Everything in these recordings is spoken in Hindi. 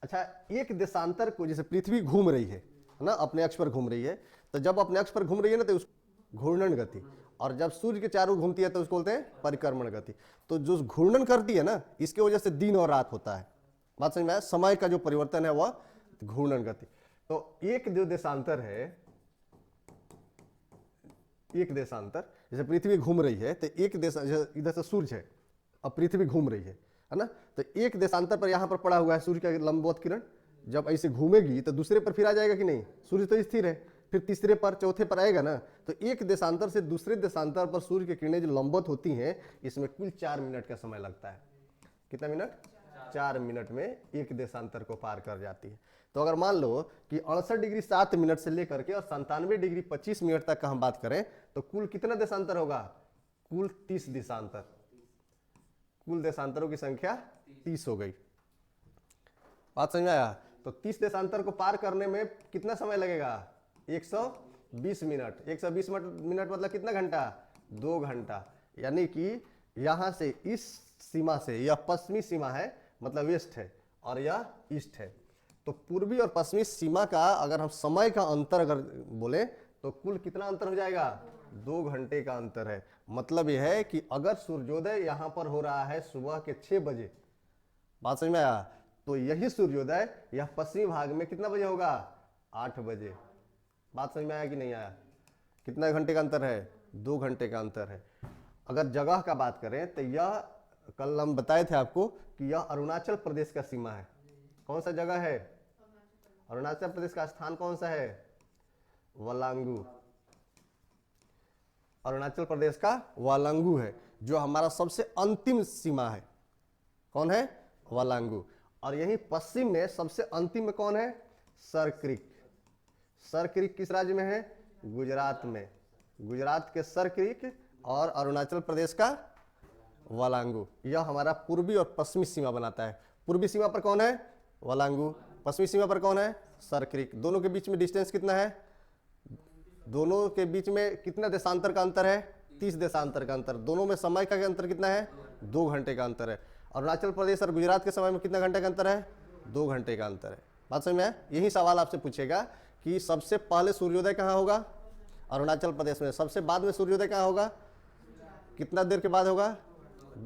अच्छा, एक देशांतर को, जैसे पृथ्वी घूम रही है ना, अपने अक्ष पर घूम रही है, तो जब अपने अक्ष पर घूम रही है ना तो उस घूर्णन गति, और जब सूर्य के चारों घूमती है तो उसको बोलते हैं परिक्रमण गति। तो जो घूर्णन करती है ना, इसके वजह से दिन और रात होता है। बात समझ में आया? समय का जो परिवर्तन है वह घूर्णन गति। तो एक जो देशांतर है, एक देशांतर, जैसे पृथ्वी घूम रही है तो एक देश, इधर से सूर्य है, अब पृथ्वी घूम रही है ना, तो एक देशांतर पर यहां पर पड़ा हुआ है सूर्य का लंबवत किरण, जब ऐसे घूमेगी तो दूसरे पर फिर आ जाएगा कि नहीं? सूर्य तो स्थिर है, फिर तीसरे पर, चौथे पर आएगा ना। तो एक देशांतर से दूसरे देशांतर पर सूर्य की किरणें जो लंबवत होती हैं, इसमें कुल 4 मिनट का समय लगता है। कितना मिनट? 4 मिनट में एक देशांतर को पार कर जाती है। तो अगर मान लो कि 68 डिग्री 7 मिनट से लेकर के और 97 डिग्री 25 मिनट तक का हम बात करें, तो कुल कितना देशांतर होगा? कुल 30 देशांतर। कुल देशांतरों की संख्या 30 हो गई। बात समझ में आया? तो 30 देशांतर को पार करने में कितना समय लगेगा? 120 मिनट। 120 मिनट मतलब कितना घंटा? 2 घंटा। यानी कि यहां से इस सीमा से, यह पश्चिमी सीमा है मतलब वेस्ट है, और यह ईस्ट है। तो पूर्वी और पश्चिमी सीमा का अगर हम समय का अंतर अगर बोले तो कुल कितना अंतर हो जाएगा? 2 घंटे का अंतर है। मतलब यह है कि अगर सूर्योदय यहां पर हो रहा है सुबह के 6 बजे, बात समझ में आया, तो यही सूर्योदय यह पश्चिमी भाग में कितना बजे होगा? 8 बजे। बात समझ में आया कि नहीं आया? कितना घंटे का अंतर है? 2 घंटे का अंतर है। अगर जगह का बात करें तो यह, कल हम बताए थे आपको कि यह अरुणाचल प्रदेश का सीमा है। कौन सा जगह है? अरुणाचल प्रदेश का स्थान कौन सा है? वालांगू। अरुणाचल प्रदेश का वालांगू है, जो हमारा सबसे अंतिम सीमा है। कौन है? वालांगू। और यही पश्चिम में सबसे अंतिम में कौन है? Sir creek. सर क्रीक किस राज्य में है? गुजरात में। गुजरात के सर क्रीक और अरुणाचल प्रदेश का वालांगू, यह हमारा पूर्वी और पश्चिमी सीमा बनाता है। पूर्वी सीमा पर कौन है? वालांगू। पश्चिमी सीमा पर कौन है? Sir creek. दोनों के बीच में डिस्टेंस कितना है? दोनों के बीच में कितना देशांतर का अंतर है? 30 देशांतर का अंतर। दोनों में समय का अंतर कितना है? 2 घंटे का अंतर है। अरुणाचल प्रदेश और गुजरात के समय में कितना घंटे का अंतर है? 2 घंटे का अंतर है। बात समझ में आया? यही सवाल आपसे पूछेगा कि सबसे पहले सूर्योदय कहाँ होगा? अरुणाचल प्रदेश में। सबसे बाद में सूर्योदय कहाँ होगा? कितना देर के बाद होगा?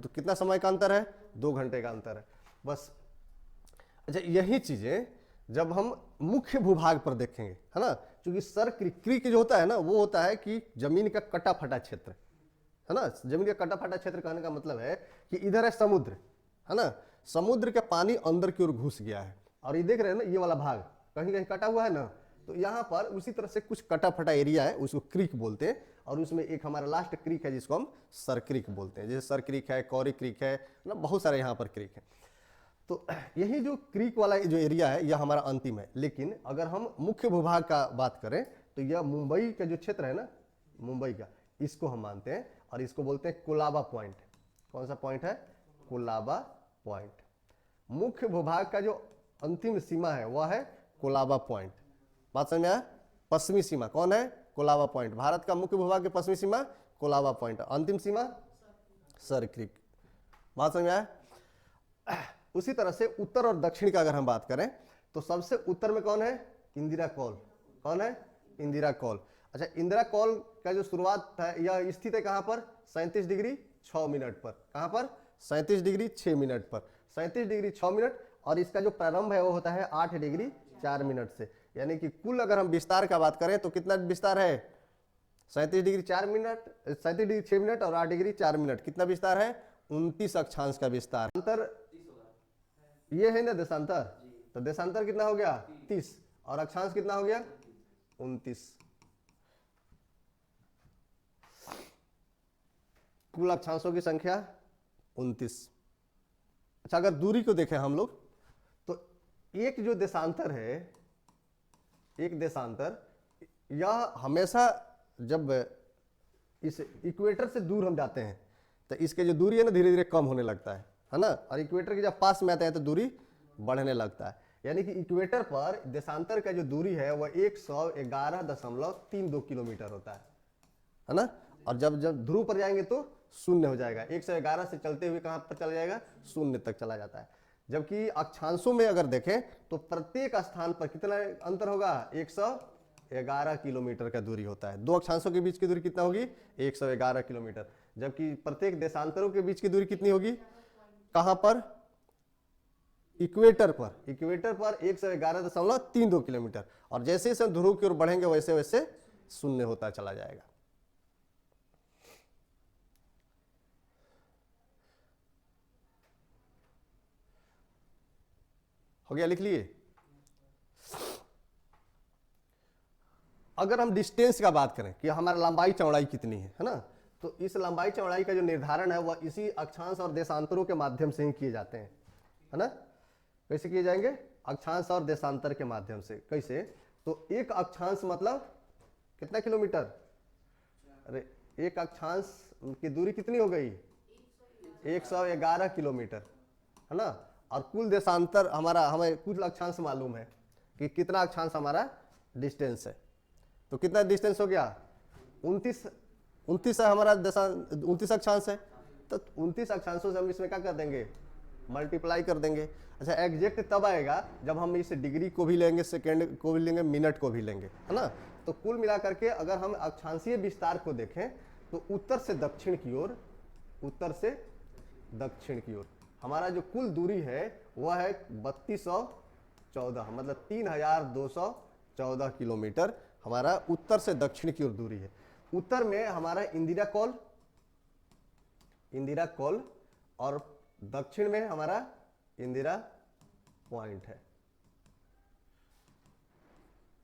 कितना समय का अंतर है? 2 घंटे का अंतर है बस। अच्छा, यही चीजें जब हम मुख्य भूभाग पर देखेंगे, है ना, क्योंकि सर क्रीक जो होता है ना, वो होता है कि जमीन का कटा फटा क्षेत्र, है ना। जमीन का कटा फटा क्षेत्र कहने का मतलब है कि इधर है समुद्र, है ना, समुद्र का पानी अंदर की ओर घुस गया है, और ये देख रहे हैं ना, ये वाला भाग कहीं कहीं कटा हुआ है ना, तो यहाँ पर उसी तरह से कुछ कटा फटा एरिया है, उसको क्रीक बोलते हैं। और उसमें एक हमारा लास्ट क्रीक है जिसको हम सर क्रीक बोलते हैं। जैसे सर क्रीक है, कौरी क्रीक है ना, बहुत सारे यहाँ पर क्रीक है। तो यही जो क्रीक वाला जो एरिया है यह हमारा अंतिम है। लेकिन अगर हम मुख्य भूभाग का बात करें तो यह मुंबई का जो क्षेत्र है ना, मुंबई का, इसको हम मानते हैं, और इसको बोलते हैं कोलाबा पॉइंट। कौन सा पॉइंट है? कोलाबा पॉइंट। मुख्य भूभाग का जो अंतिम सीमा है वह है कोलाबा पॉइंट। बात समझ में आया? पश्चिमी सीमा कौन है? कोलाबा पॉइंट। भारत का मुख्य भूभाग की पश्चिमी सीमा कोलाबा पॉइंट, अंतिम सीमा सर क्रीक। बात समझ में आया? उसी तरह से उत्तर और दक्षिण का अगर हम बात करें तो सबसे उत्तर में कौन है? इंदिरा कौल। कौन है? इंदिरा कौल। अच्छा, इंदिरा कौल का जो शुरुआत है यह स्थित है कहां पर? 37 डिग्री 6 मिनट पर। कहां पर? 37 डिग्री 6 मिनट पर। 37 डिग्री 6 मिनट, और इसका जो प्रारंभ है वो होता है 8 डिग्री 4 मिनट से। यानी कि कुल अगर हम विस्तार का बात करें तो कितना विस्तार है? 37 डिग्री 4 मिनट, 37 डिग्री 6 मिनट और 8 डिग्री 4 मिनट। कितना विस्तार है? 29 अक्षांश का विस्तार। अंतर ये है ना देशांतर, तो देशांतर कितना हो गया? 30, और अक्षांश कितना हो गया? 29। कुल अक्षांशों की संख्या 29। अच्छा, अगर दूरी को देखें हम लोग तो एक जो देशांतर है, एक देशांतर, यह हमेशा जब इस इक्वेटर से दूर हम जाते हैं तो इसके जो दूरी है ना धीरे धीरे कम होने लगता है ना, और इक्वेटर के जब पास में आते हैं तो दूरी बढ़ने लगता है। यानी कि इक्वेटर पर देशांतर का जो दूरी है वह 111.32 किलोमीटर होता है ना, और जब जब ध्रुव पर जाएंगे तो शून्य हो जाएगा। 111 से चलते हुए कहां पर चला जाएगा? शून्य तक चला जाता है। जबकि अक्षांशों में अगर देखें तो प्रत्येक स्थान पर कितना अंतर होगा, 111 किलोमीटर का दूरी होता है। दो अक्षांशों के बीच की दूरी कितना होगी, 111 किलोमीटर। जबकि प्रत्येक देशांतरों के बीच की दूरी कितनी होगी, कहां पर, इक्वेटर पर, इक्वेटर पर 111.32 किलोमीटर। और जैसे जैसे ध्रुव की ओर बढ़ेंगे वैसे वैसे शून्य होता चला जाएगा। हो गया, लिख लिए। अगर हम डिस्टेंस का बात करें कि हमारा लंबाई चौड़ाई कितनी है ना, तो इस लंबाई चौड़ाई का जो निर्धारण है वह इसी अक्षांश और देशांतरों के माध्यम से ही किए जाते हैं, है ना। कैसे किए जाएंगे, अक्षांश और देशांतर के माध्यम से। कैसे, तो एक अक्षांश मतलब कितना किलोमीटर, अरे एक अक्षांश की दूरी कितनी हो गई, 111 किलोमीटर, है ना। और कुल देशांतर हमारा, हमें कुल अक्षांश मालूम है कि कितना अक्षांश हमारा डिस्टेंस है। तो कितना डिस्टेंस हो गया, 29 है हमारा 29 अक्षांश है। तो 29 अक्षांशों से हम इसमें क्या कर देंगे, मल्टीप्लाई कर देंगे। अच्छा, एग्जैक्ट तब आएगा जब हम इस डिग्री को भी लेंगे, सेकेंड को भी लेंगे, मिनट को भी लेंगे, है ना। तो कुल मिलाकर के अगर हम अक्षांशीय विस्तार को देखें तो उत्तर से दक्षिण की ओर, उत्तर से दक्षिण की ओर हमारा जो कुल दूरी है वह है 3214, मतलब 3214 किलोमीटर हमारा उत्तर से दक्षिण की ओर दूरी है। उत्तर में हमारा इंदिरा कॉल और दक्षिण में हमारा इंदिरा पॉइंट है।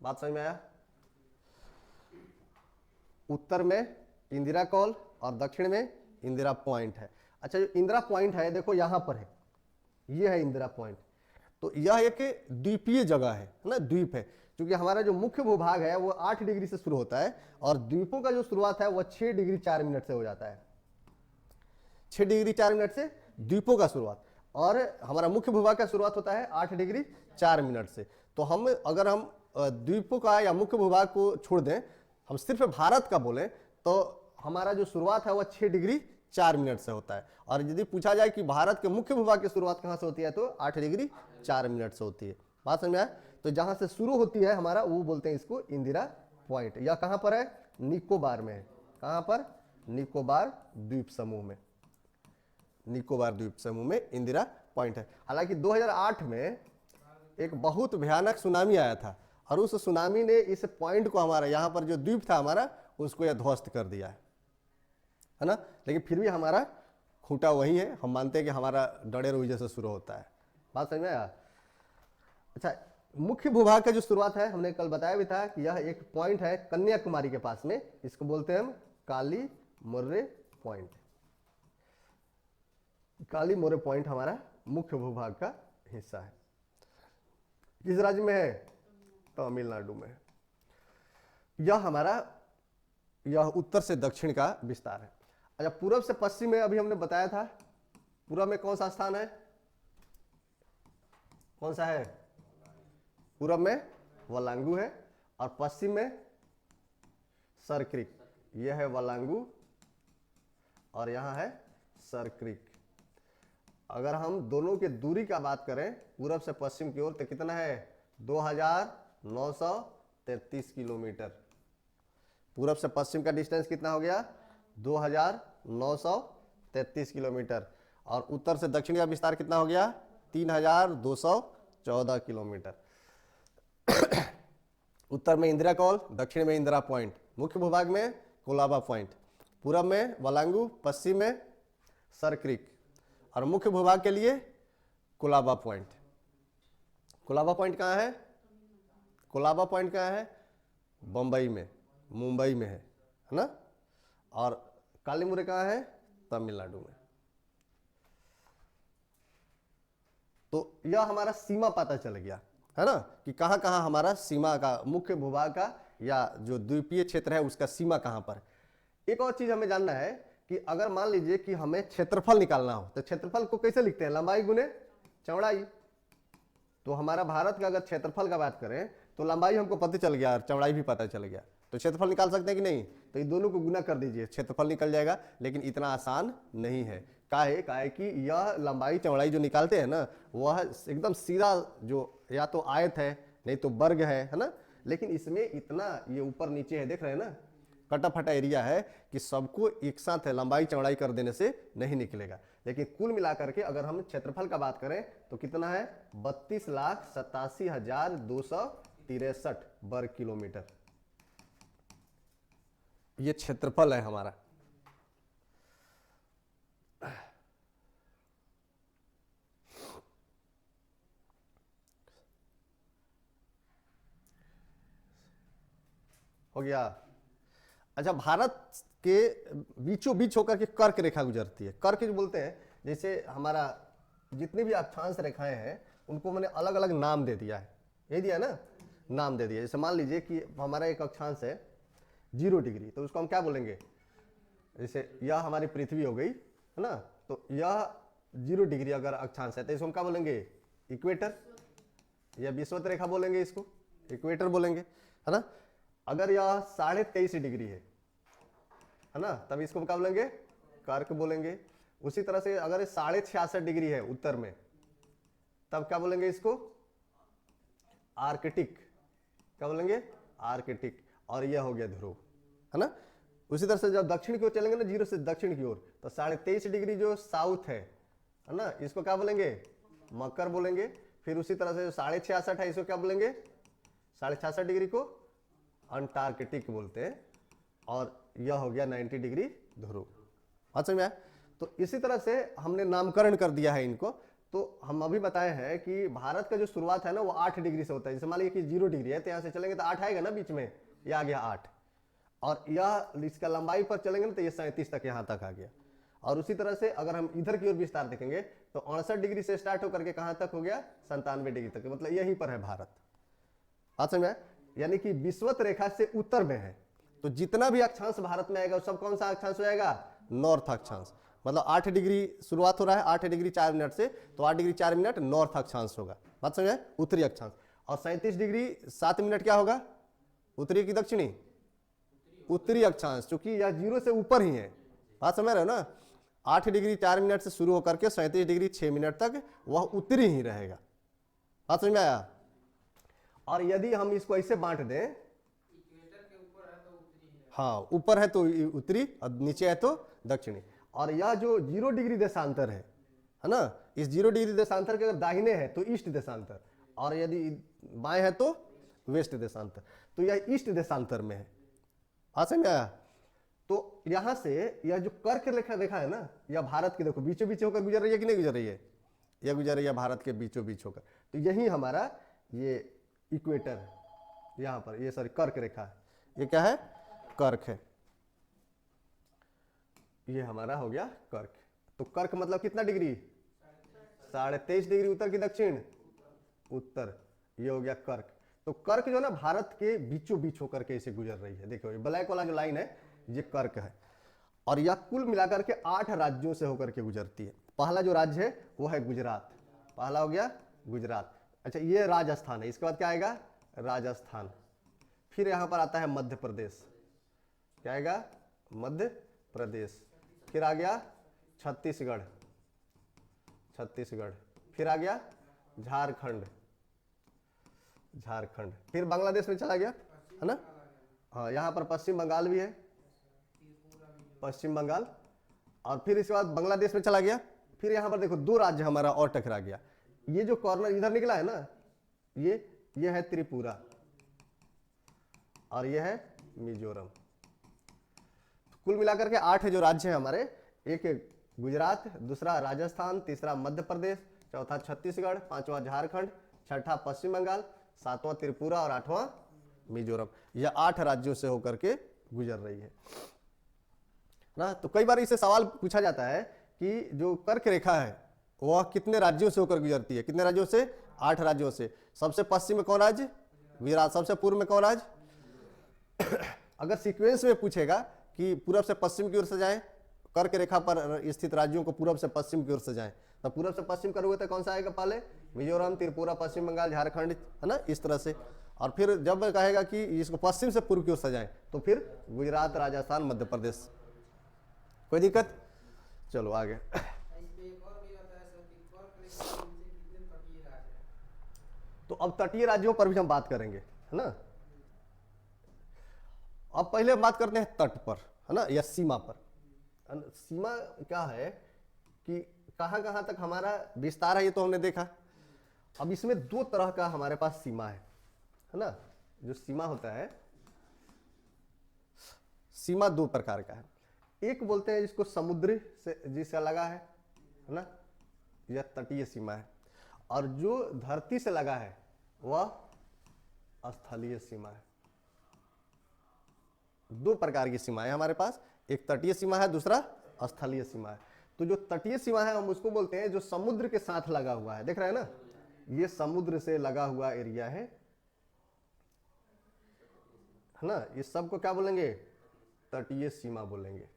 बात समझ में आया, उत्तर में इंदिरा कॉल और दक्षिण में इंदिरा पॉइंट है। अच्छा, जो इंदिरा पॉइंट है देखो यहां पर है, ये है इंदिरा पॉइंट। तो यह एक द्वीपीय जगह है ना, द्वीप है, क्योंकि हमारा जो मुख्य भूभाग है वो 8 डिग्री से शुरू होता है और द्वीपों का जो शुरुआत है वह 6 डिग्री 4 मिनट से हो जाता है। 6 डिग्री 4 मिनट से द्वीपों का शुरुआत, और हमारा मुख्य भूभाग का शुरुआत होता है 8 डिग्री 4 मिनट से। तो हम अगर हम द्वीपों का या मुख्य भूभाग को छोड़ दें, हम सिर्फ भारत का बोलें तो हमारा जो शुरुआत है वह 6 डिग्री 4 मिनट से होता है। और यदि पूछा जाए कि भारत के मुख्य भूभाग की शुरुआत कहां से होती है तो 8 डिग्री 4 मिनट से होती है। बात समझ में आया। तो जहां से शुरू होती है हमारा वो बोलते हैं इसको इंदिरा पॉइंट। यह कहां पर है, निकोबार में है। कहां पर, निकोबार द्वीप समूह में, निकोबार द्वीप समूह में इंदिरा पॉइंट है। हालांकि 2008 में एक बहुत भयानक सुनामी आया था और उस सुनामी ने इस पॉइंट को, हमारा यहाँ पर जो द्वीप था हमारा, उसको यह ध्वस्त कर दिया है ना। लेकिन फिर भी हमारा खूंटा वही है, हम मानते हैं कि हमारा डडेर वजह से शुरू होता है। बात समझ में आया। अच्छा, मुख्य भूभाग का जो शुरुआत है हमने कल बताया भी था कि यह एक पॉइंट है कन्याकुमारी के पास में, इसको बोलते हैं हम काली मोर्रे पॉइंट। काली मोर्रे पॉइंट हमारा मुख्य भूभाग का हिस्सा है। किस राज्य में है, तमिलनाडु में। यह हमारा, यह उत्तर से दक्षिण का विस्तार है। अच्छा, पूर्व से पश्चिम में अभी हमने बताया था, पूर्व में कौन सा स्थान है, कौन सा है, पूर्व में वलांगू है और पश्चिम में सरक्रिक। यह है वलांगू और यहां है सरक्रिक। अगर हम दोनों की दूरी का बात करें पूर्व से पश्चिम की ओर तो कितना है, 2933 किलोमीटर। पूर्व से पश्चिम का डिस्टेंस कितना हो गया, 2933 किलोमीटर। और उत्तर से दक्षिण का विस्तार कितना हो गया, 3214 किलोमीटर। उत्तर में इंदिरा कॉल, दक्षिण में इंदिरा पॉइंट, मुख्य भूभाग में कोलाबा पॉइंट, पूर्व में वलांगू, पश्चिम में सरक्रिक और मुख्य भूभाग के लिए कोलाबा पॉइंट। कोलाबा पॉइंट कहाँ है, कोलाबा पॉइंट कहाँ है, बंबई में, मुंबई में है ना। और काली मोर्रे कहाँ है, तमिलनाडु में। तो यह हमारा सीमा पता चल गया है ना, कि कहाँ कहाँ हमारा सीमा का, मुख्य भूभाग का या जो द्वीपीय क्षेत्र है उसका सीमा कहाँ पर है। एक और चीज हमें जानना है कि अगर मान लीजिए कि हमें क्षेत्रफल निकालना हो तो क्षेत्रफल को कैसे लिखते हैं, लंबाई गुने चौड़ाई। तो हमारा भारत का अगर क्षेत्रफल का बात करें तो लंबाई हमको पता चल गया और चौड़ाई भी पता चल गया, तो क्षेत्रफल निकाल सकते हैं कि नहीं। तो ये दोनों को गुना कर दीजिए, क्षेत्रफल निकल जाएगा। लेकिन इतना आसान नहीं है, का है कि यह लंबाई चौड़ाई जो निकालते हैं ना, वह एकदम सीधा, जो या तो आयत है नहीं तो वर्ग है ना। लेकिन इसमें इतना ये ऊपर नीचे है, देख रहे हैं ना, कटा फटा एरिया है कि सबको एक साथ है लंबाई चौड़ाई कर देने से नहीं निकलेगा। लेकिन कुल मिलाकर के अगर हम क्षेत्रफल का बात करें तो कितना है, 32,87,263 वर्ग किलोमीटर ये क्षेत्रफल है हमारा। हो गया। अच्छा, भारत के बीचों बीच होकर के कर्क रेखा गुजरती है। कर्क जो बोलते हैं, जैसे हमारा जितनी भी अक्षांश रेखाएं हैं उनको मैंने अलग अलग नाम दे दिया है, ये दिया ना, नाम दे दिया। जैसे मान लीजिए कि हमारा एक अक्षांश है 0 डिग्री, तो उसको हम क्या बोलेंगे, जैसे यह हमारी पृथ्वी हो गई है ना, तो यह 0 डिग्री अगर अक्षांश है तो इसको हम क्या बोलेंगे, इक्वेटर या विषुवत रेखा बोलेंगे, इसको इक्वेटर बोलेंगे, है ना। अगर यह 23.5 डिग्री है ना, तब इसको हम क्या बोलेंगे, कर्क बोलेंगे। उसी तरह से अगर 66.5 डिग्री है उत्तर में, तब क्या बोलेंगे इसको, आर्कटिक, क्या बोलेंगे, आर्कटिक। और यह हो गया ध्रुव, है ना। उसी तरह से जब दक्षिण की ओर चलेंगे ना, 0 से दक्षिण की ओर, तो 23.5 डिग्री जो साउथ है ना, इसको क्या बोलेंगे, मकर बोलेंगे। फिर उसी तरह से जो 66.5 है, इसको क्या बोलेंगे, 66.5 डिग्री को अंटार्कटिक बोलते हैं। और यह हो गया 90 डिग्री ध्रुव। समझ में आया। तो इसी तरह से हमने नामकरण कर दिया है इनको। तो हम अभी बताए हैं कि भारत का जो शुरुआत है ना, वो 8 डिग्री से होता है। जैसे मान लीजिए कि 0 डिग्री है, तो यहाँ से चलेंगे तो 8 आएगा ना बीच में, ये आ गया 8। और यह इसका लंबाई पर चलेंगे ना, तो ये 37 तक यहाँ तक आ गया। और उसी तरह से अगर हम इधर की ओर विस्तार देखेंगे तो 68 डिग्री से स्टार्ट होकर के कहाँ तक हो गया, 97 डिग्री तक, मतलब यहीं पर है भारत। बात समझ में? यानी कि विषुवत रेखा से उत्तर में है। तो जितना भी अक्षांश भारत में आएगा वो सब कौन सा अक्षांश हो जाएगा, नॉर्थ अक्षांश। मतलब 8 डिग्री शुरुआत हो रहा है 8 डिग्री 4 मिनट से, तो 8 डिग्री 4 मिनट नॉर्थ अक्षांश होगा। बात समझ में? उत्तरी अक्षांश। और 37 डिग्री 7 मिनट क्या होगा, उत्तरी की दक्षिणी, उत्तरी अक्षांश, क्योंकि यह 0 से ऊपर ही है। बात समझ रहे हो ना। 8 डिग्री 4 मिनट से शुरू होकर के 37 डिग्री 6 मिनट तक वह उत्तरी ही रहेगा। बात समझ में आया। और यदि हम इसको ऐसे बांट दें, हाँ, ऊपर है तो उत्तरी और नीचे है तो दक्षिणी। और यह जो 0 डिग्री देशांतर है ना, इस 0 डिग्री देशांतर के अगर दाहिने है तो ईस्ट देशांतर, और यदि बाएं है तो वेस्ट देशांतर। तो यह ईस्ट देशांतर में है। समझ में आया। तो यहां से यह जो कर्क रेखा देखा है ना, यह भारत की देखो बीचों बीच होकर गुजर रही है कि नहीं गुजर रही है, यह गुजर रही है भारत के बीचों बीच होकर। तो यही हमारा ये इक्वेटर है, यहां पर ये सॉरी कर्क रेखा है, ये क्या है, कर्क है। ये हमारा हो गया कर्क। तो कर्क मतलब कितना डिग्री, 23.5 डिग्री उत्तर की दक्षिण, उत्तर, ये हो गया कर्क। तो कर्क जो है ना भारत के बीचों बीच होकर के इसे गुजर रही है। देखो ये ब्लैक वाला जो लाइन है ये कर्क है। और यह कुल मिलाकर के 8 राज्यों से होकर के गुजरती है। पहला जो राज्य है वो है गुजरात, पहला हो गया गुजरात। अच्छा, ये राजस्थान है, इसके बाद क्या आएगा, राजस्थान। फिर यहां पर आता है मध्य प्रदेश, क्या आएगा, मध्य प्रदेश। फिर आ गया छत्तीसगढ़, छत्तीसगढ़। फिर आ गया झारखंड, झारखंड। फिर बांग्लादेश में चला गया, है ना। हाँ, यहाँ पर पश्चिम बंगाल भी है, पश्चिम बंगाल। और फिर इसके बाद बांग्लादेश में चला गया। फिर यहाँ पर देखो 2 राज्य हमारा और टकरा गया। ये जो कॉर्नर इधर निकला है ना, ये है त्रिपुरा और ये है मिजोरम। कुल मिलाकर के 8 जो राज्य हैं हमारे, एक गुजरात, दूसरा राजस्थान, तीसरा मध्य प्रदेश, चौथा छत्तीसगढ़, 5वां झारखंड, छठा पश्चिम बंगाल, 7वां त्रिपुरा और 8वां मिजोरम। यह 8 राज्यों से होकर के गुजर रही है ना। तो कई बार इससे सवाल पूछा जाता है कि जो कर्क रेखा है वह कितने राज्यों से होकर गुजरती है, कितने राज्यों से, 8 राज्यों से। सबसे पश्चिम में कौन राज्य, गुजरात। सबसे पूर्व में कौन राज्य। अगर सीक्वेंस में पूछेगा कि पूर्व से पश्चिम की ओर से जाएं, कर्क रेखा पर स्थित राज्यों को पूर्व से पश्चिम की ओर से जाएं, तो पूर्व से पश्चिम करोगे तो कौन सा आएगा पहले, मिजोरम, त्रिपुरा, पश्चिम बंगाल, झारखंड, है ना, इस तरह से। और फिर जब कहेगा कि इसको पश्चिम से पूर्व की ओर से जाएं, तो फिर गुजरात, राजस्थान, मध्य प्रदेश। कोई दिक्कत, चलो आगे। तो अब तटीय राज्यों पर भी हम बात करेंगे, है ना। अब पहले हम बात करते हैं तट पर, है ना, या सीमा पर। सीमा क्या है कि कहां कहां तक हमारा विस्तार है, ये तो हमने देखा। अब इसमें दो तरह का हमारे पास सीमा है ना। जो सीमा होता है, सीमा दो प्रकार का है। एक बोलते हैं जिसको समुद्र से जिसका लगा है ना, यह तटीय सीमा है। और जो धरती से लगा है वह स्थलीय सीमा है। दो प्रकार की सीमा है हमारे पास, एक तटीय सीमा है, दूसरा स्थलीय सीमा है। तो जो तटीय सीमा है हम उसको बोलते हैं जो समुद्र के साथ लगा हुआ है। देख रहे हैं ना, ये समुद्र से लगा हुआ एरिया है ना। ये सबको क्या बोलेंगे? तटीय सीमा बोलेंगे।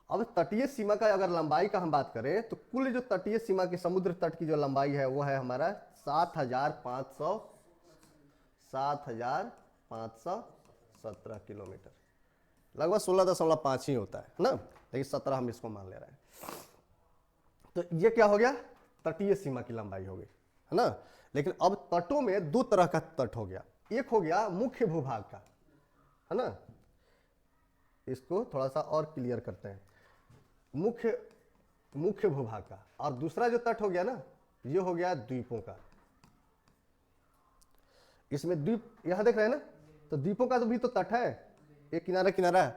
अब तटीय सीमा का अगर लंबाई का हम बात करें तो कुल जो तटीय सीमा की समुद्र तट की जो लंबाई है वो है हमारा 7,517 किलोमीटर, लगभग 16.5 ही होता है ना, लेकिन 17 हम इसको मान ले रहे हैं। तो ये क्या हो गया? तटीय सीमा की लंबाई हो गई, है ना। लेकिन अब तटों में दो तरह का तट हो गया। एक हो गया मुख्य भूभाग का, है ना। इसको थोड़ा सा और क्लियर करते हैं। मुख्य भूभाग का, और दूसरा जो तट हो गया ना, ये हो गया द्वीपों का। इसमें द्वीप यहां देख रहे हैं ना, तो द्वीपों का तो भी तो तट है, एक किनारा किनारा है,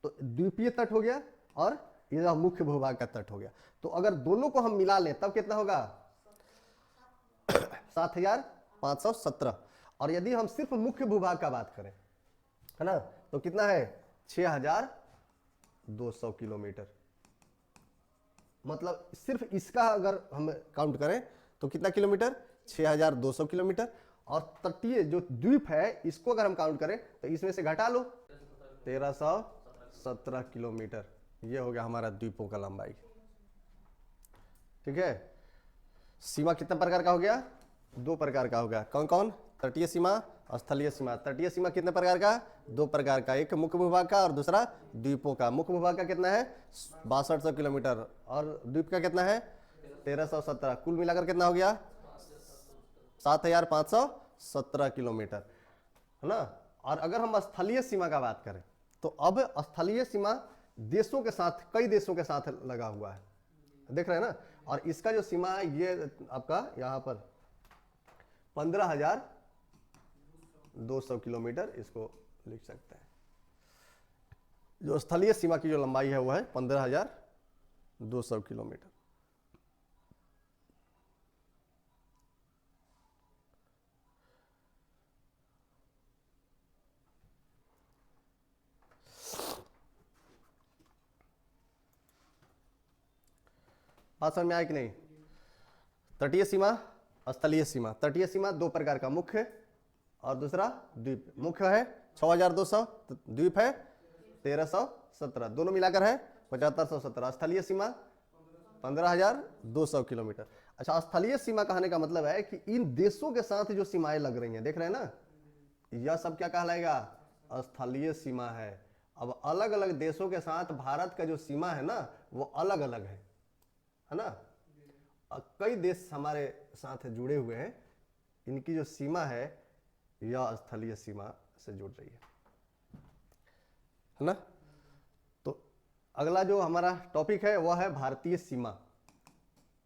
तो द्वीपीय तट हो गया और ये मुख्य भूभाग का तट हो गया। तो अगर दोनों को हम मिला लें तब कितना होगा? 7,517। और यदि हम सिर्फ मुख्य भूभाग का बात करें, है ना, तो कितना है? 6,200 किलोमीटर। मतलब सिर्फ इसका अगर हम काउंट करें तो कितना किलोमीटर? 6,200 किलोमीटर। और तटीय जो द्वीप है इसको अगर हम काउंट करें तो इसमें से घटा लो 1,317 किलोमीटर। ये हो गया हमारा द्वीपों का लंबाई। ठीक है। सीमा कितने प्रकार का हो गया? दो प्रकार का हो गया। कौन कौन? तटीय सीमा, स्थलीय सीमा। तटीय सीमा कितने प्रकार का? दो प्रकार का, एक मुख्य भूभाग का और दूसरा द्वीपों का। मुख्य भूभाग का कितना है? 6200 किलोमीटर, और द्वीप का कितना है? 1,317। कुल मिलाकर कितना हो गया? 7,517 किलोमीटर, है ना। और अगर हम स्थलीय सीमा का बात करें तो अब स्थलीय सीमा देशों के साथ, कई देशों के साथ लगा हुआ है, देख रहे हैं ना। और इसका जो सीमा है ये आपका यहाँ पर 15,200 किलोमीटर, इसको लिख सकते हैं। जो स्थलीय सीमा की जो लंबाई है वो है 15,200 किलोमीटर। बात समझ में आया कि नहीं? तटीय सीमा, स्थलीय सीमा। तटीय सीमा दो प्रकार का, मुख्य और दूसरा द्वीप। मुख्य है 6,200, द्वीप है 1,317, दोनों मिलाकर है 7,517। स्थलीय सीमा 15,200 किलोमीटर। अच्छा, स्थलीय सीमा कहने का मतलब है कि इन देशों के साथ जो सीमाएं लग रही हैं, देख रहे हैं ना, यह सब क्या कहलाएगा? स्थलीय सीमा है। अब अलग अलग देशों के साथ भारत का जो सीमा है ना वो अलग अलग है ना। कई देश हमारे साथ जुड़े हुए हैं, इनकी जो सीमा है यह स्थलीय सीमा से जुड़ रही है ना। तो अगला जो हमारा टॉपिक है वह है भारतीय सीमा।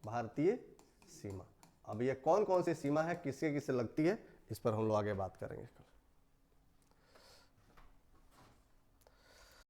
भारतीय सीमा, अब ये कौन कौन सी सीमा है, किससे किससे लगती है, इस पर हम लोग आगे बात करेंगे।